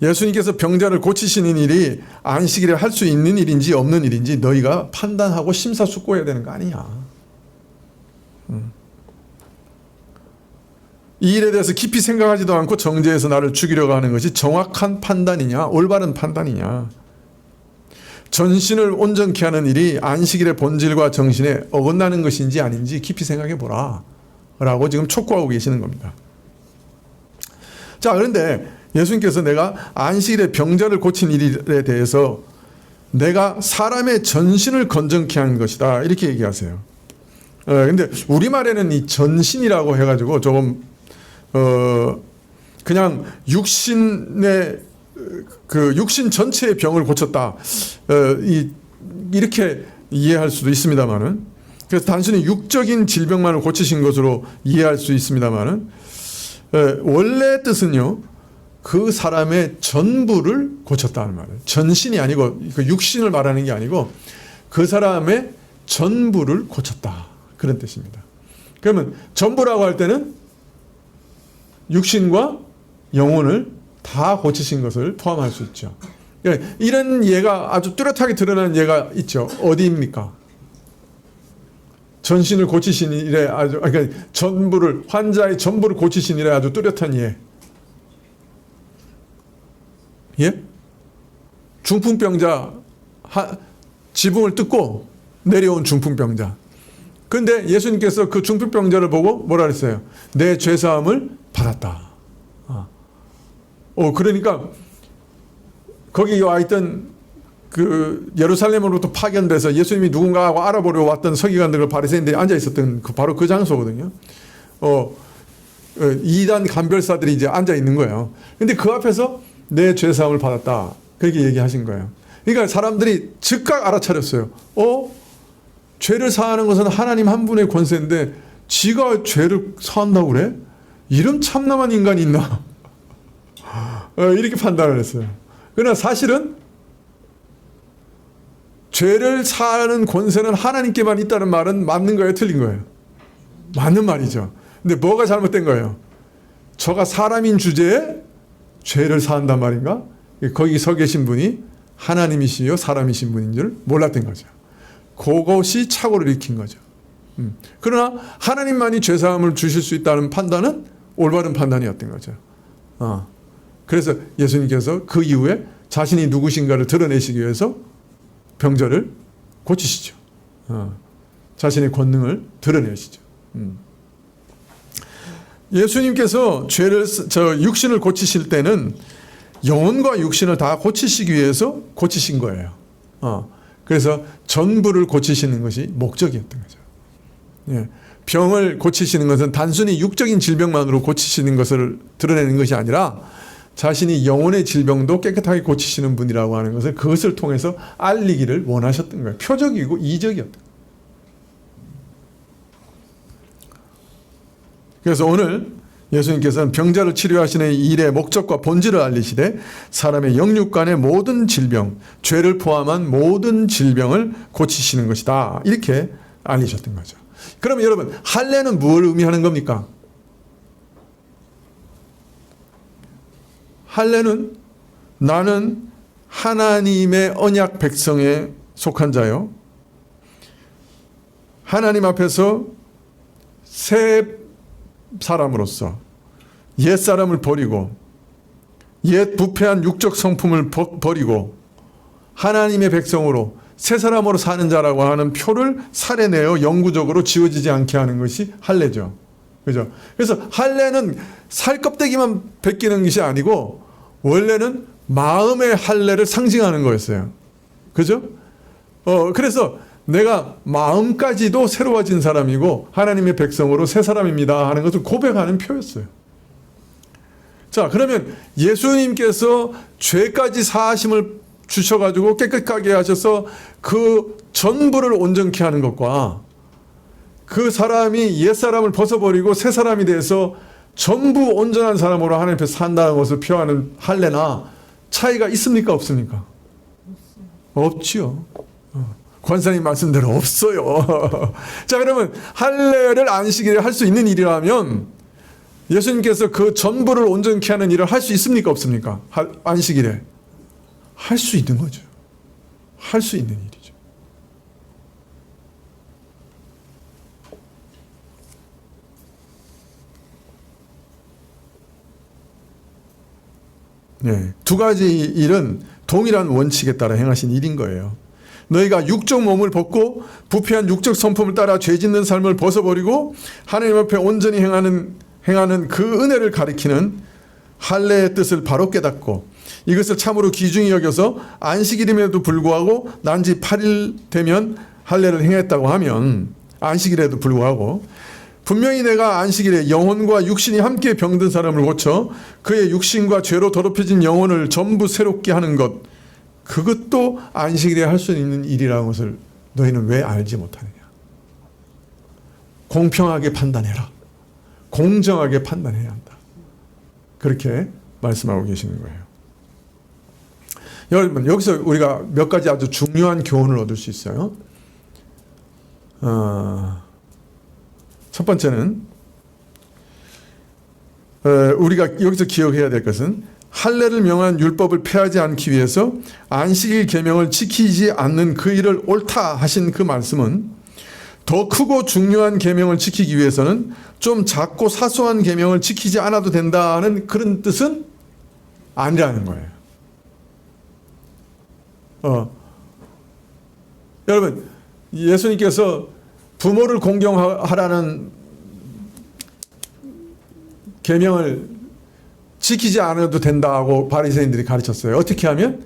예수님께서 병자를 고치시는 일이 안식일에 할 수 있는 일인지 없는 일인지 너희가 판단하고 심사숙고해야 되는 거 아니냐. 이 일에 대해서 깊이 생각하지도 않고 정죄해서 나를 죽이려고 하는 것이 정확한 판단이냐, 올바른 판단이냐. 전신을 온전케 하는 일이 안식일의 본질과 정신에 어긋나는 것인지 아닌지 깊이 생각해 보라 라고 지금 촉구하고 계시는 겁니다. 자, 그런데 예수님께서 내가 안식일에 병자를 고친 일에 대해서 내가 사람의 전신을 건전케 하는 것이다 이렇게 얘기하세요. 근데 우리말에는 이 전신이라고 해가지고 조금 그냥 육신의 그 육신 전체의 병을 고쳤다 이렇게 이해할 수도 있습니다만은, 그래서 단순히 육적인 질병만을 고치신 것으로 이해할 수 있습니다만은, 원래 뜻은요 그 사람의 전부를 고쳤다는 말이에요. 전신이 아니고 그 육신을 말하는 게 아니고 그 사람의 전부를 고쳤다 그런 뜻입니다. 그러면 전부라고 할 때는 육신과 영혼을 다 고치신 것을 포함할 수 있죠. 이런 예가 아주 뚜렷하게 드러나는 예가 있죠. 어디입니까? 전신을 고치신 일에 아주, 그러니까 전부를, 환자의 전부를 고치신 일에 아주 뚜렷한 예. 예? 중풍병자, 지붕을 뜯고 내려온 중풍병자. 근데 예수님께서 그 중풍병자를 보고 뭐라 그랬어요? 내 죄사함을 받았다. 그러니까 거기 와 있던 그 예루살렘으로부터 파견돼서 예수님이 누군가 하고 알아보려 왔던 서기관들, 바리새인들이 앉아 있었던 바로 그 장소거든요. 이단 간별사들이 이제 앉아 있는 거예요. 근데 그 앞에서 내 죄사함을 받았다 그렇게 얘기하신 거예요. 그러니까 사람들이 즉각 알아차렸어요. 죄를 사하는 것은 하나님 한 분의 권세인데 지가 죄를 사한다고 그래? 이런 참남한 인간이 있나? 이렇게 판단을 했어요. 그러나 사실은 죄를 사하는 권세는 하나님께만 있다는 말은 맞는 거예요, 틀린 거예요? 맞는 말이죠. 근데 뭐가 잘못된 거예요? 저가 사람인 주제에 죄를 사한단 말인가? 거기 서 계신 분이 하나님이시요 사람이신 분인 줄 몰랐던 거죠. 그것이 착오를 일으킨 거죠. 그러나 하나님만이 죄사함을 주실 수 있다는 판단은 올바른 판단이었던 거죠. 그래서 예수님께서 그 이후에 자신이 누구신가를 드러내시기 위해서 병자를 고치시죠. 자신의 권능을 드러내시죠. 예수님께서 육신을 고치실 때는 영혼과 육신을 다 고치시기 위해서 고치신 거예요. 그래서 전부를 고치시는 것이 목적이었던 거죠. 예. 병을 고치시는 것은 단순히 육적인 질병만으로 고치시는 것을 드러내는 것이 아니라 자신이 영혼의 질병도 깨끗하게 고치시는 분이라고 하는 것을 그것을 통해서 알리기를 원하셨던 거예요. 표적이고 이적이었던 거예요. 그래서 오늘 예수님께서는 병자를 치료하시는 일의 목적과 본질을 알리시되 사람의 영육간의 모든 질병, 죄를 포함한 모든 질병을 고치시는 것이다. 이렇게 알리셨던 거죠. 그러면 여러분, 할례는 무엇을 의미하는 겁니까? 할례는 나는 하나님의 언약 백성에 속한 자요. 하나님 앞에서 새 사람으로서 옛 사람을 버리고 옛 부패한 육적 성품을 버리고 하나님의 백성으로 새 사람으로 사는 자라고 하는 표를 살해내어 영구적으로 지워지지 않게 하는 것이 할례죠. 그죠? 그래서 할례는 살껍데기만 벗기는 것이 아니고 원래는 마음의 할례를 상징하는 거였어요. 그죠? 그래서 내가 마음까지도 새로워진 사람이고 하나님의 백성으로 새 사람입니다 하는 것을 고백하는 표였어요. 자, 그러면 예수님께서 죄까지 사하심을 주셔가지고 깨끗하게 하셔서 그 전부를 온전케 하는 것과 그 사람이 옛사람을 벗어버리고 새 사람이 돼서 전부 온전한 사람으로 하나님 앞에 산다는 것을 표하는 할례나 차이가 있습니까? 없습니까? 없지요. 권사님 말씀대로 없어요. 자, 그러면 할례를 안식일에 할 수 있는 일이라면 예수님께서 그 전부를 온전케 하는 일을 할 수 있습니까? 없습니까? 안식일에. 할 수 있는 거죠. 할 수 있는 일이죠. 네, 두 가지 일은 동일한 원칙에 따라 행하신 일인 거예요. 너희가 육적 몸을 벗고 부패한 육적 성품을 따라 죄 짓는 삶을 벗어버리고 하나님 앞에 온전히 행하는 그 은혜를 가리키는 할례의 뜻을 바로 깨닫고 이것을 참으로 귀중히 여겨서 안식일임에도 불구하고 난지 8일 되면 할례를 행했다고 하면 안식일에도 불구하고 분명히 내가 안식일에 영혼과 육신이 함께 병든 사람을 고쳐 그의 육신과 죄로 더럽혀진 영혼을 전부 새롭게 하는 것, 그것도 안식일에 할 수 있는 일이라는 것을 너희는 왜 알지 못하느냐. 공평하게 판단해라. 공정하게 판단해야 한다. 그렇게 말씀하고 계시는 거예요. 여러분, 여기서 우리가 몇 가지 아주 중요한 교훈을 얻을 수 있어요. 첫 번째는 우리가 여기서 기억해야 될 것은 할례를 명한 율법을 폐하지 않기 위해서 안식일 계명을 지키지 않는 그 일을 옳다 하신 그 말씀은 더 크고 중요한 계명을 지키기 위해서는 좀 작고 사소한 계명을 지키지 않아도 된다는 그런 뜻은 아니라는 거예요. 여러분, 예수님께서 부모를 공경하라는 계명을 지키지 않아도 된다고 바리새인들이 가르쳤어요. 어떻게 하면?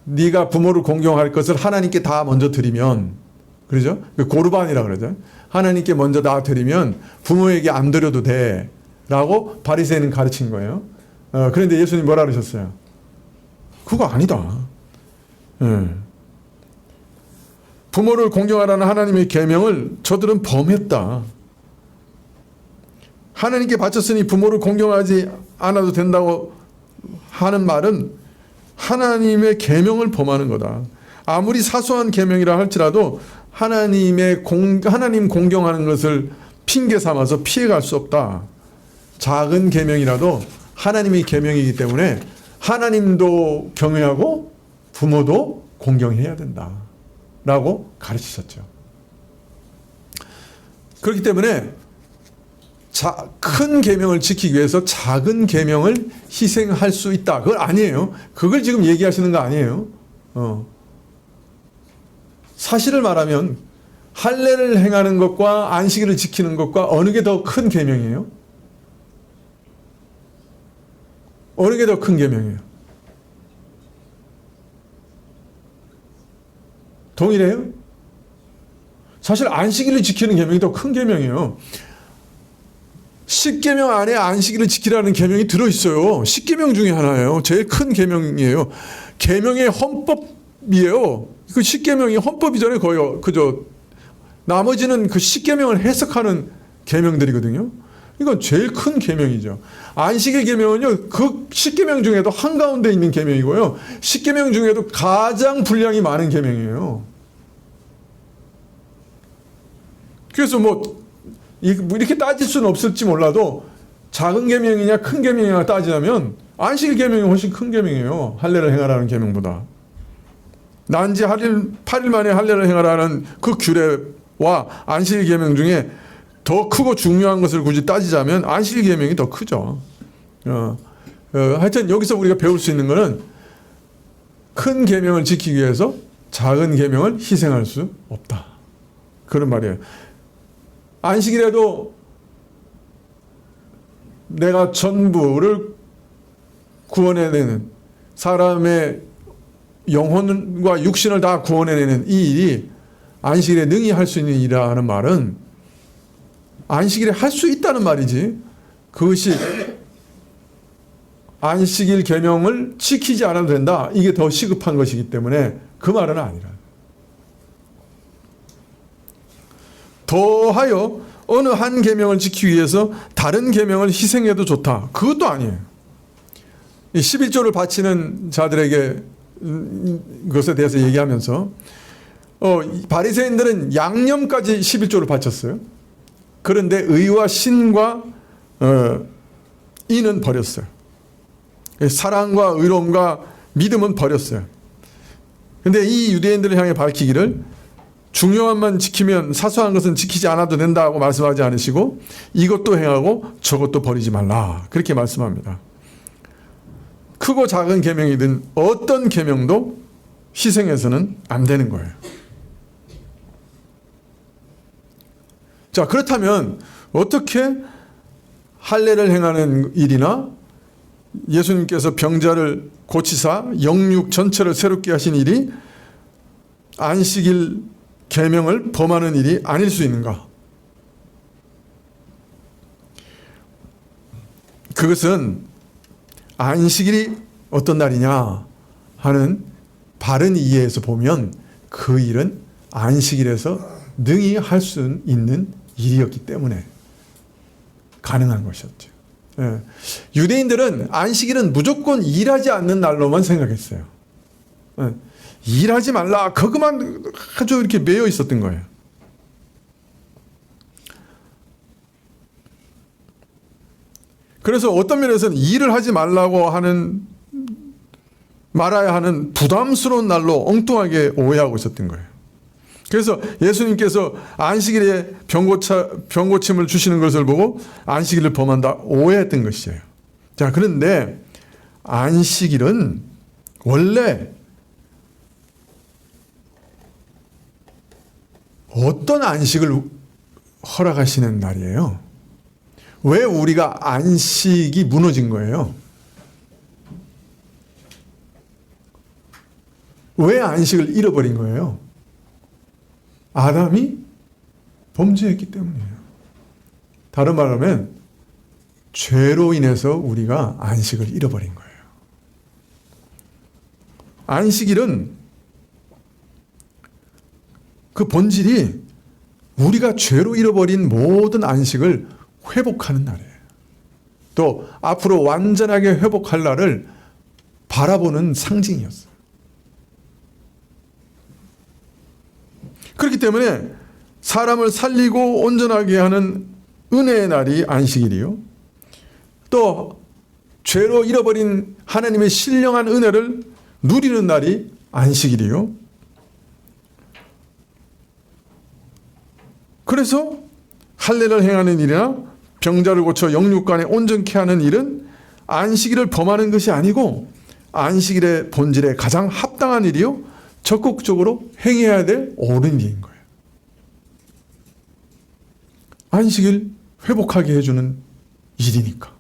네가 부모를 공경할 것을 하나님께 다 먼저 드리면, 그러죠? 고르반이라 그러죠. 하나님께 먼저 다 드리면 부모에게 안 드려도 돼 라고 바리새인은 가르친 거예요. 그런데 예수님 뭐라 그러셨어요? 그거 아니다. 부모를 공경하라는 하나님의 계명을 저들은 범했다. 하나님께 바쳤으니 부모를 공경하지 않아도 된다고 하는 말은 하나님의 계명을 범하는 거다. 아무리 사소한 계명이라 할지라도 하나님 공경하는 것을 핑계 삼아서 피해갈 수 없다. 작은 계명이라도 하나님의 계명이기 때문에 하나님도 경외하고 부모도 공경해야 된다 라고 가르치셨죠. 그렇기 때문에 큰 계명을 지키기 위해서 작은 계명을 희생할 수 있다. 그건 아니에요. 그걸 지금 얘기하시는 거 아니에요. 사실을 말하면 할례를 행하는 것과 안식일을 지키는 것과 어느 게 더 큰 계명이에요? 어느 게 더 큰 계명이에요? 동일해요? 사실 안식일을 지키는 계명이 더 큰 계명이에요. 10계명 안에 안식일을 지키라는 계명이 들어있어요. 10계명 중에 하나예요. 제일 큰 계명이에요. 계명의 헌법이에요. 그 10계명이 헌법이잖아요. 거의 그저 나머지는 그 10계명을 해석하는 계명들이거든요. 이건 제일 큰 계명이죠. 안식일 계명은요, 그 10계명 중에도 한가운데 있는 계명이고요. 10계명 중에도 가장 분량이 많은 계명이에요. 그래서 이렇게 따질 수는 없을지 몰라도 작은 계명이냐 큰 계명이냐 따지자면 안식일 계명이 훨씬 큰 계명이에요. 할례를 행하라는 계명보다. 난지 8일 만에 할례를 행하라는 그 규례와 안식일 계명 중에 더 크고 중요한 것을 굳이 따지자면 안식일 계명이 더 크죠. 하여튼 여기서 우리가 배울 수 있는 것은 큰 계명을 지키기 위해서 작은 계명을 희생할 수 없다. 그런 말이에요. 안식일에도 내가 전부를 구원해내는, 사람의 영혼과 육신을 다 구원해내는 이 일이 안식일에 능히 할 수 있는 일이라는 말은 안식일에 할 수 있다는 말이지, 그것이 안식일 계명을 지키지 않아도 된다, 이게 더 시급한 것이기 때문에 그 말은 아니라. 더하여 어느 한 계명을 지키기 위해서 다른 계명을 희생해도 좋다, 그것도 아니에요. 이 11조를 바치는 자들에게 그것에 대해서 얘기하면서 이 바리새인들은 양념까지 11조를 바쳤어요. 그런데 의와 신과 이는 버렸어요. 사랑과 의로움과 믿음은 버렸어요. 근데 이 유대인들을 향해 밝히기를 중요한만 지키면 사소한 것은 지키지 않아도 된다고 말씀하지 않으시고 이것도 행하고 저것도 버리지 말라 그렇게 말씀합니다. 크고 작은 계명이든 어떤 계명도 희생해서는 안 되는 거예요. 자, 그렇다면 어떻게 할례를 행하는 일이나 예수님께서 병자를 고치사 영육 전체를 새롭게 하신 일이 안식일 계명을 범하는 일이 아닐 수 있는가? 그것은 안식일이 어떤 날이냐 하는 바른 이해에서 보면 그 일은 안식일에서 능히 할 수 있는 일이었기 때문에 가능한 것이었죠. 예. 유대인들은 안식일은 무조건 일하지 않는 날로만 생각했어요. 예. 일하지 말라 그것만 아주 이렇게 매여 있었던 거예요. 그래서 어떤 면에서는 일을 하지 말라고 하는 말아야 하는 부담스러운 날로 엉뚱하게 오해하고 있었던 거예요. 그래서 예수님께서 안식일에 병고침을 주시는 것을 보고 안식일을 범한다 오해했던 것이에요. 자, 그런데 안식일은 원래 어떤 안식을 허락하시는 날이에요? 왜 우리가 안식이 무너진 거예요? 왜 안식을 잃어버린 거예요? 아담이 범죄했기 때문이에요. 다른 말로 하면 죄로 인해서 우리가 안식을 잃어버린 거예요. 안식일은 그 본질이 우리가 죄로 잃어버린 모든 안식을 회복하는 날이에요. 또 앞으로 완전하게 회복할 날을 바라보는 상징이었어요. 그렇기 때문에 사람을 살리고 온전하게 하는 은혜의 날이 안식일이요. 또 죄로 잃어버린 하나님의 신령한 은혜를 누리는 날이 안식일이요. 그래서 할례를 행하는 일이나 병자를 고쳐 영육간에 온전케 하는 일은 안식일을 범하는 것이 아니고 안식일의 본질에 가장 합당한 일이요. 적극적으로 행해야 될 옳은 일인 거예요. 안식일 회복하게 해주는 일이니까.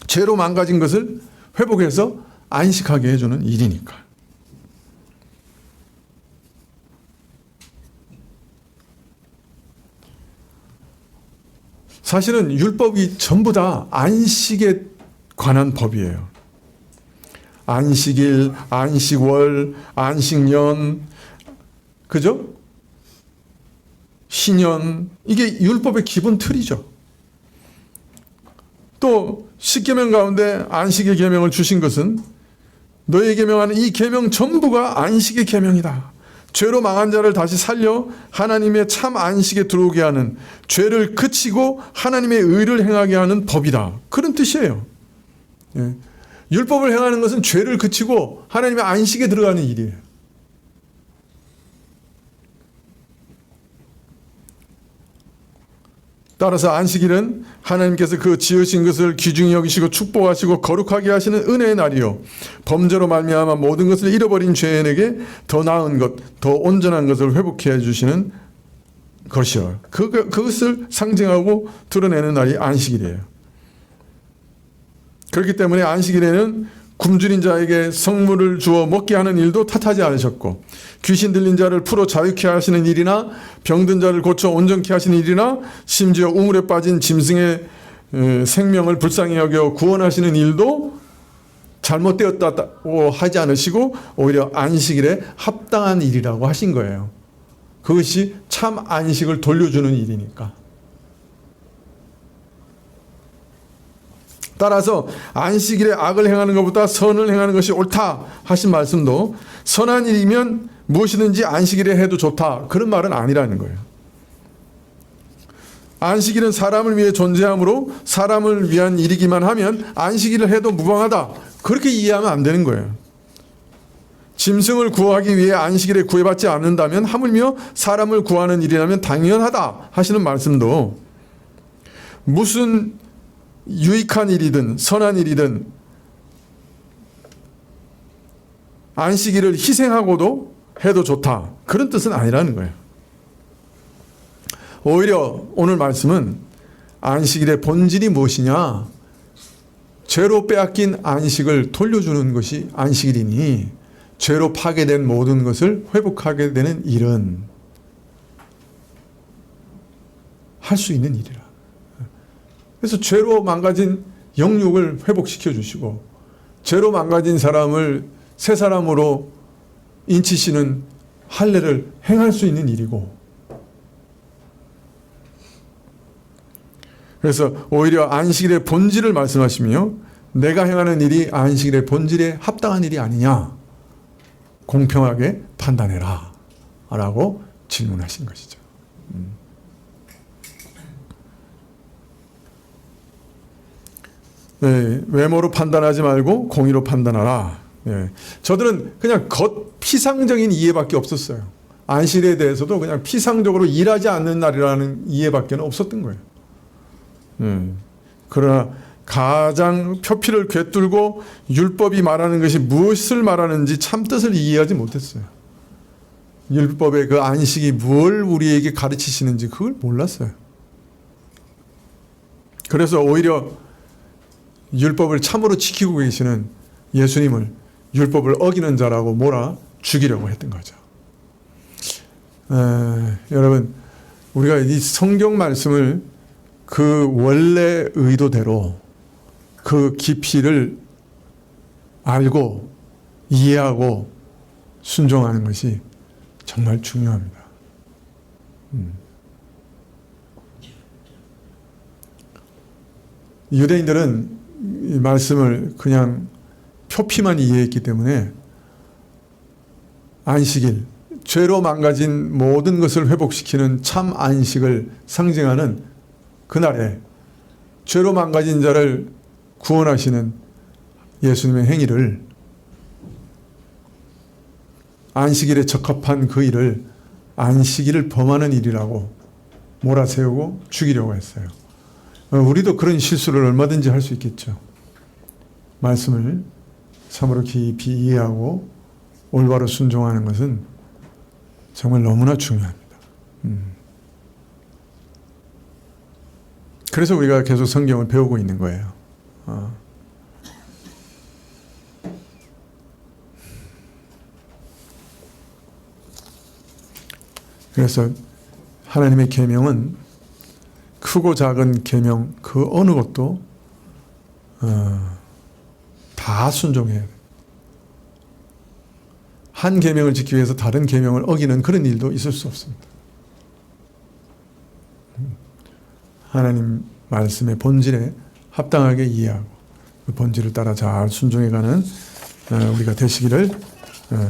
죄로 망가진 것을 회복해서 안식하게 해주는 일이니까. 사실은 율법이 전부 다 안식에 관한 법이에요. 안식일, 안식월, 안식년, 그죠? 희년, 이게 율법의 기본 틀이죠. 또 십계명 가운데 안식의 계명을 주신 것은 너희 계명하는 이 계명 전부가 안식의 계명이다. 죄로 망한 자를 다시 살려 하나님의 참 안식에 들어오게 하는, 죄를 그치고 하나님의 의를 행하게 하는 법이다. 그런 뜻이에요. 예. 율법을 행하는 것은 죄를 그치고 하나님의 안식에 들어가는 일이에요. 따라서 안식일은 하나님께서 그 지으신 것을 귀중히 여기시고 축복하시고 거룩하게 하시는 은혜의 날이요, 범죄로 말미암아 모든 것을 잃어버린 죄인에게 더 나은 것, 더 온전한 것을 회복해 주시는 것이요, 그것을 상징하고 드러내는 날이 안식일이에요. 그렇기 때문에 안식일에는 굶주린 자에게 성물을 주어 먹게 하는 일도 탓하지 않으셨고, 귀신 들린 자를 풀어 자유케 하시는 일이나 병든 자를 고쳐 온전케 하시는 일이나 심지어 우물에 빠진 짐승의 생명을 불쌍히 여겨 구원하시는 일도 잘못되었다고 하지 않으시고 오히려 안식일에 합당한 일이라고 하신 거예요. 그것이 참 안식을 돌려주는 일이니까. 따라서 안식일에 악을 행하는 것보다 선을 행하는 것이 옳다 하신 말씀도 선한 일이면 무엇이든지 안식일에 해도 좋다 그런 말은 아니라는 거예요. 안식일은 사람을 위해 존재하므로 사람을 위한 일이기만 하면 안식일을 해도 무방하다 그렇게 이해하면 안 되는 거예요. 짐승을 구하기 위해 안식일에 구애받지 않는다면 하물며 사람을 구하는 일이라면 당연하다 하시는 말씀도 무슨 유익한 일이든 선한 일이든 안식일을 희생하고도 해도 좋다 그런 뜻은 아니라는 거예요. 오히려 오늘 말씀은 안식일의 본질이 무엇이냐, 죄로 빼앗긴 안식을 돌려주는 것이 안식일이니 죄로 파괴된 모든 것을 회복하게 되는 일은 할 수 있는 일이라. 그래서 죄로 망가진 영육을 회복시켜 주시고 죄로 망가진 사람을 새 사람으로 인치시는 할례를 행할 수 있는 일이고, 그래서 오히려 안식일의 본질을 말씀하시며 내가 행하는 일이 안식일의 본질에 합당한 일이 아니냐 공평하게 판단해라 라고 질문하신 것이죠. 네, 외모로 판단하지 말고 공의로 판단하라. 네, 저들은 그냥 피상적인 이해밖에 없었어요. 안식일에 대해서도 그냥 피상적으로 일하지 않는 날이라는 이해밖에 없었던 거예요. 그러나 가장 표피를 꿰뚫고 율법이 말하는 것이 무엇을 말하는지 참 뜻을 이해하지 못했어요. 율법의 그 안식이 뭘 우리에게 가르치시는지 그걸 몰랐어요. 그래서 오히려 율법을 참으로 지키고 계시는 예수님을 율법을 어기는 자라고 몰아 죽이려고 했던 거죠. 여러분, 우리가 이 성경 말씀을 그 원래 의도대로 그 깊이를 알고 이해하고 순종하는 것이 정말 중요합니다. 유대인들은 이 말씀을 그냥 표피만 이해했기 때문에 안식일, 죄로 망가진 모든 것을 회복시키는 참 안식을 상징하는 그날에 죄로 망가진 자를 구원하시는 예수님의 행위를, 안식일에 적합한 그 일을 안식일을 범하는 일이라고 몰아세우고 죽이려고 했어요. 우리도 그런 실수를 얼마든지 할 수 있겠죠. 말씀을 참으로 깊이 이해하고 올바로 순종하는 것은 정말 너무나 중요합니다. 그래서 우리가 계속 성경을 배우고 있는 거예요. 그래서 하나님의 계명은 크고 작은 계명 그 어느 것도 다 순종해야 돼요. 한 계명을 지키기 위해서 다른 계명을 어기는 그런 일도 있을 수 없습니다. 하나님 말씀의 본질에 합당하게 이해하고 그 본질을 따라 잘 순종해가는 우리가 되시기를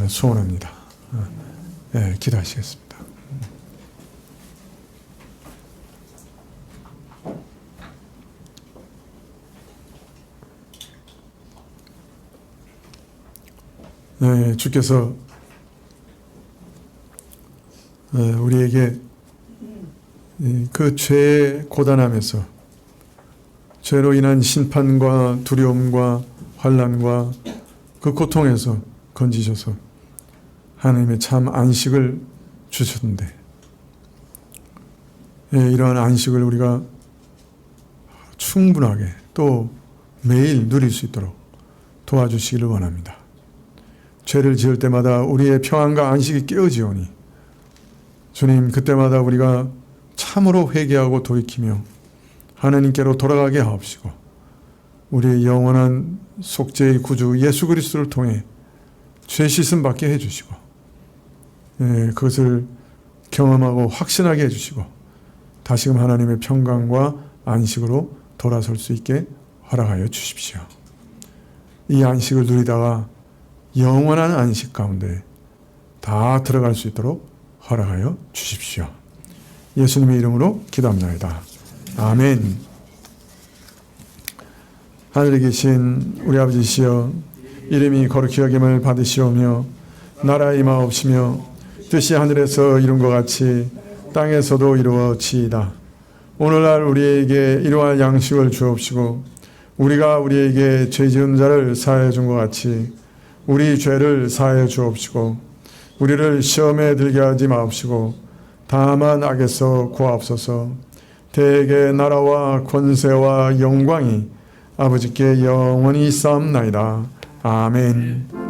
소원합니다. 기도하시겠습니다. 네, 주께서 우리에게 그 죄의 고단함에서 죄로 인한 심판과 두려움과 환난과 그 고통에서 건지셔서 하나님의 참 안식을 주셨는데, 이러한 안식을 우리가 충분하게 또 매일 누릴 수 있도록 도와주시기를 원합니다. 죄를 지을 때마다 우리의 평안과 안식이 깨어지오니 주님, 그때마다 우리가 참으로 회개하고 돌이키며 하나님께로 돌아가게 하옵시고 우리의 영원한 속죄의 구주 예수 그리스도를 통해 죄 씻음 받게 해주시고 그것을 경험하고 확신하게 해주시고 다시금 하나님의 평강과 안식으로 돌아설 수 있게 허락하여 주십시오. 이 안식을 누리다가 영원한 안식 가운데 다 들어갈 수 있도록 허락하여 주십시오. 예수님의 이름으로 기도합니다. 아멘. 하늘에 계신 우리 아버지시여, 이름이 거룩히 여김을 받으시오며 나라의 임하옵시며 뜻이 하늘에서 이룬 것 같이 땅에서도 이루어지이다. 오늘날 우리에게 일용할 양식을 주옵시고 우리가 우리에게 죄 지은 자를 사하여 준 것 같이 우리 죄를 사하여 주옵시고 우리를 시험에 들게 하지 마옵시고 다만 악에서 구하옵소서. 대개 나라와 권세와 영광이 아버지께 영원히 있사옵나이다. 아멘.